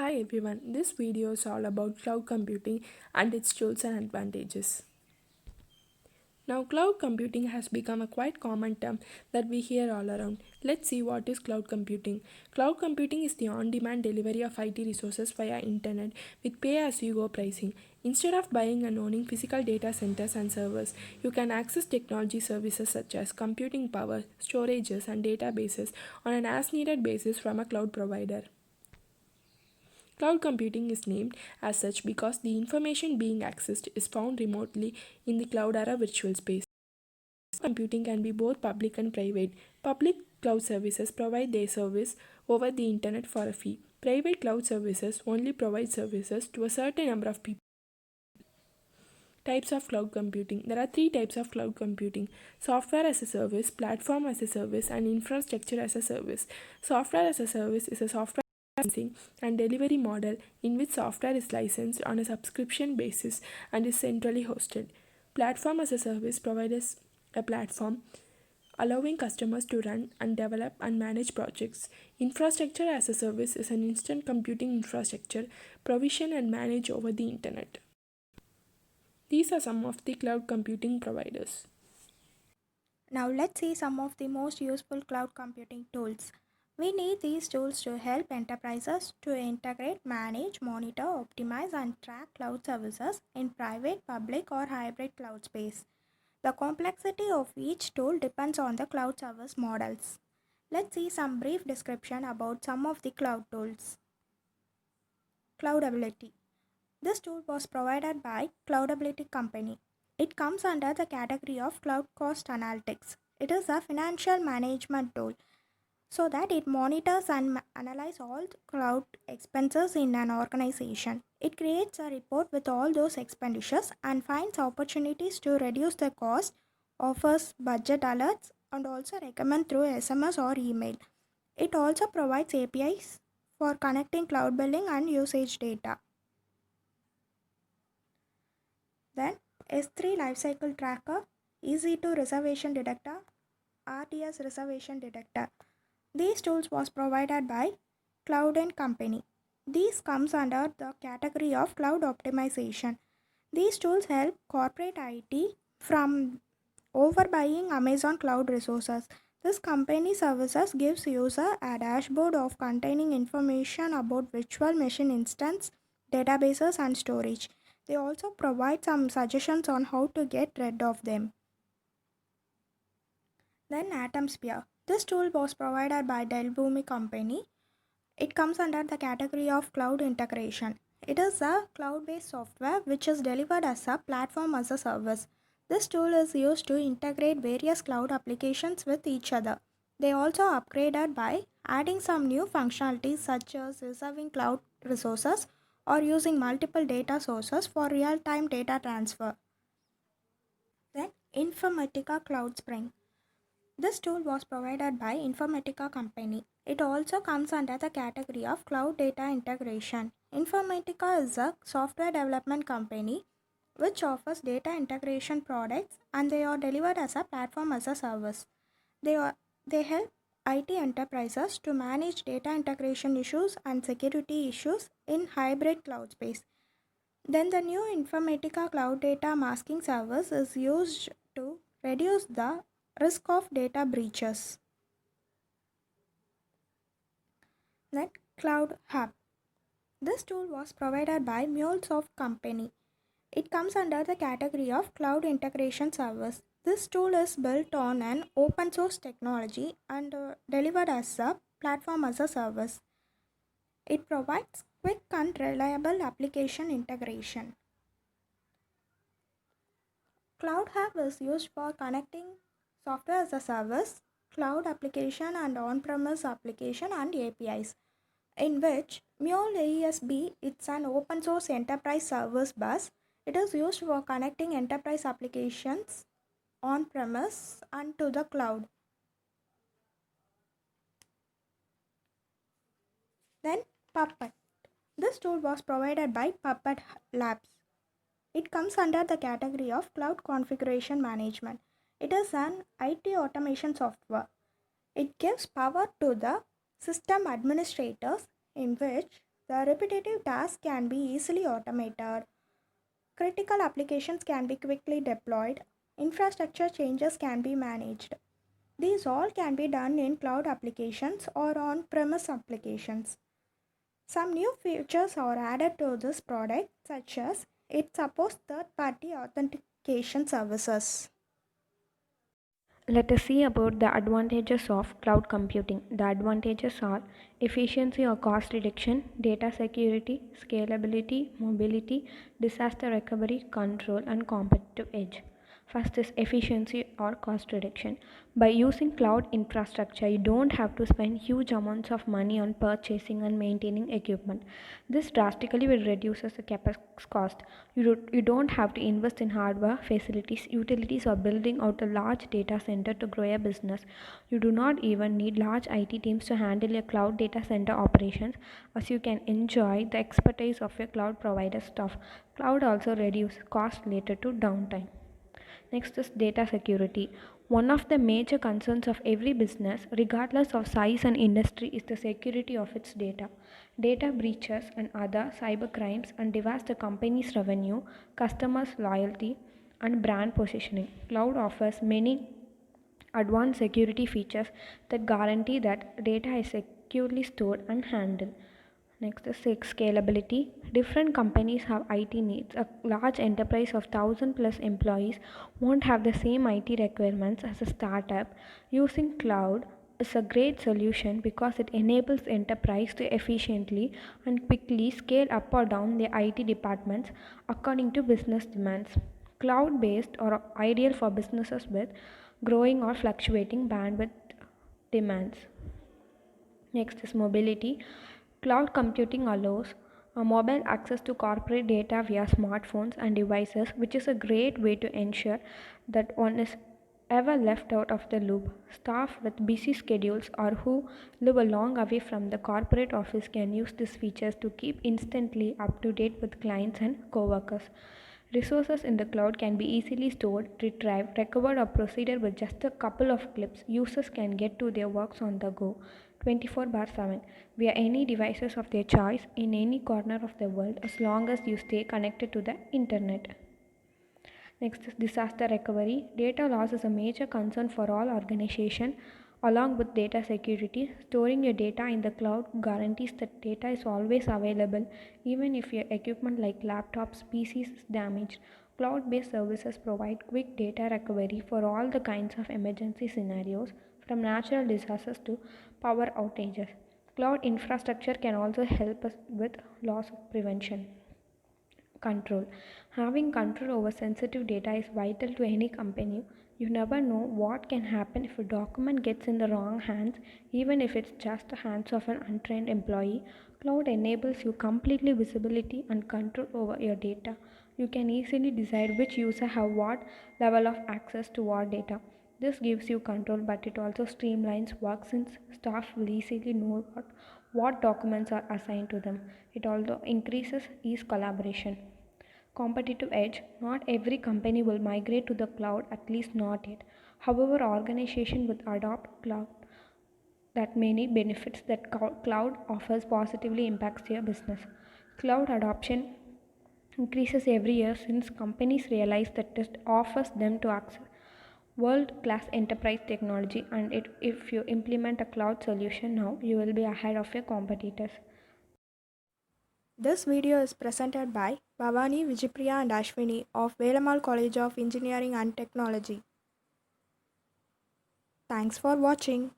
Hi everyone, this video is all about cloud computing and its tools and advantages. Now, cloud computing has become a quite common term that we hear all around. Let's see what is cloud computing. Cloud computing is the on-demand delivery of IT resources via internet with pay-as-you-go pricing. Instead of buying and owning physical data centers and servers, you can access technology services such as computing power, storages, and databases on an as-needed basis from a cloud provider. Cloud computing is named as such because the information being accessed is found remotely in the cloud or a virtual space. Computing can be both public and private. Public cloud services provide their service over the internet for a fee. Private cloud services only provide services to a certain number of people. Types of cloud computing. There are three types of cloud computing: software as a service, platform as a service, and infrastructure as a service. Software as a service is a software licensing and delivery model in which software is licensed on a subscription basis and is centrally hosted. Platform as a service provides a platform allowing customers to run and develop and manage projects. Infrastructure as a service is an instant computing infrastructure provision and managed over the internet. These are some of the cloud computing providers. Now let's see some of the most useful cloud computing tools. We need these tools to help enterprises to integrate, manage, monitor, optimize and track cloud services in private, public or hybrid cloud space. The complexity of each tool depends on the cloud service models. Let's see some brief description about some of the cloud tools. Cloudability. This tool was provided by Cloudability Company. It comes under the category of Cloud Cost Analytics. It is a financial management tool so that it monitors and analyzes all cloud expenses in an organization. It creates a report with all those expenditures and finds opportunities to reduce the cost, offers budget alerts, and also recommend through SMS or email. It also provides APIs for connecting cloud billing and usage data. Then S3 Lifecycle Tracker, EC2 Reservation Detector, RTS Reservation Detector. These tools was provided by Cloud and Company. These comes under the category of cloud optimization. These tools help corporate IT from overbuying Amazon cloud resources. This company services gives user a dashboard of containing information about virtual machine instance, databases and storage. They also provide some suggestions on how to get rid of them. Then AtomSphere. This tool was provided by Dell Boomi Company. It comes under the category of cloud integration. It is a cloud-based software which is delivered as a platform as a service. This tool is used to integrate various cloud applications with each other. They also upgraded by adding some new functionalities such as reserving cloud resources or using multiple data sources for real-time data transfer. Then Informatica Cloud Spring. This tool was provided by Informatica Company. It also comes under the category of cloud data integration. Informatica is a software development company which offers data integration products and they are delivered as a platform as a service. They help IT enterprises to manage data integration issues and security issues in hybrid cloud space. Then the new Informatica Cloud Data Masking Service is used to reduce the risk of data breaches. Then Cloud Hub. This tool was provided by MuleSoft Company. It comes under the category of Cloud Integration Service. This tool is built on an open source technology and delivered as a platform as a service. It provides quick and reliable application integration. Cloud Hub is used for connecting software as a service, cloud application and on-premise application and APIs, in which Mule AESB it's an open source enterprise service bus. It is used for connecting enterprise applications on-premise and to the cloud. Then Puppet. This tool was provided by Puppet Labs. It comes under the category of cloud configuration management. It is an IT automation software. It gives power to the system administrators in which The repetitive tasks can be easily automated, critical applications can be quickly deployed, infrastructure changes can be managed. These all can be done in cloud applications or on premise applications. Some new features are added to this product, such as it supports third party authentication services. Let us see about the advantages of cloud computing. The advantages are efficiency or cost reduction, data security, scalability, mobility, disaster recovery, control, and competitive edge. First is efficiency or cost reduction. By using cloud infrastructure, you don't have to spend huge amounts of money on purchasing and maintaining equipment. This drastically will reduces the capex cost. You don't have to invest in hardware, facilities, utilities, or building out a large data center to grow a business. You do not even need large IT teams to handle your cloud data center operations, as you can enjoy the expertise of your cloud provider staff. Cloud also reduces cost related to downtime. Next is data security. One of the major concerns of every business, regardless of size and industry, is the security of its data. Data breaches and other cyber crimes and devastate the company's revenue, customers' loyalty, and brand positioning. Cloud offers many advanced security features that guarantee that data is securely stored and handled. Next is scalability. Different companies have IT needs. A large enterprise of 1000 plus employees won't have the same IT requirements as a startup. Using cloud is a great solution because it enables enterprise to efficiently and quickly scale up or down their IT departments according to business demands. Cloud based are ideal for businesses with growing or fluctuating bandwidth demands. Next is mobility. Cloud computing allows a mobile access to corporate data via smartphones and devices, which is a great way to ensure that one is ever left out of the loop. Staff with busy schedules or who live a long away from the corporate office can use these features to keep instantly up to date with clients and coworkers. Resources in the cloud can be easily stored, retrieved, recovered, or proceeded with just a couple of clicks. Users can get to their works on the go 24/7 via any devices of their choice in any corner of the world as long as you stay connected to the internet. Next is disaster recovery. Data loss is a major concern for all organizations. Along with data security, storing your data in the cloud guarantees that data is always available even if your equipment like laptops, PCs is damaged. Cloud-based services provide quick data recovery for all the kinds of emergency scenarios from natural disasters to power outages. Cloud infrastructure can also help us with loss prevention. Control. Having control over sensitive data is vital to any company. You never know what can happen if a document gets in the wrong hands, even if it's just the hands of an untrained employee. Cloud enables you completely visibility and control over your data. You can easily decide which user have what level of access to what data. This gives you control, but it also streamlines work since staff will easily know what documents are assigned to them. It also increases ease collaboration. Competitive edge. Not every company will migrate to the cloud, at least not yet. However, organization will adopt cloud that many benefits that cloud offers positively impacts their business. Cloud adoption increases every year since companies realize that it offers them to access world class enterprise technology, and if you implement a cloud solution now, you will be ahead of your competitors. This video is presented by Bhavani, Vijipriya and Ashwini of Velamal College of Engineering and Technology. Thanks for watching.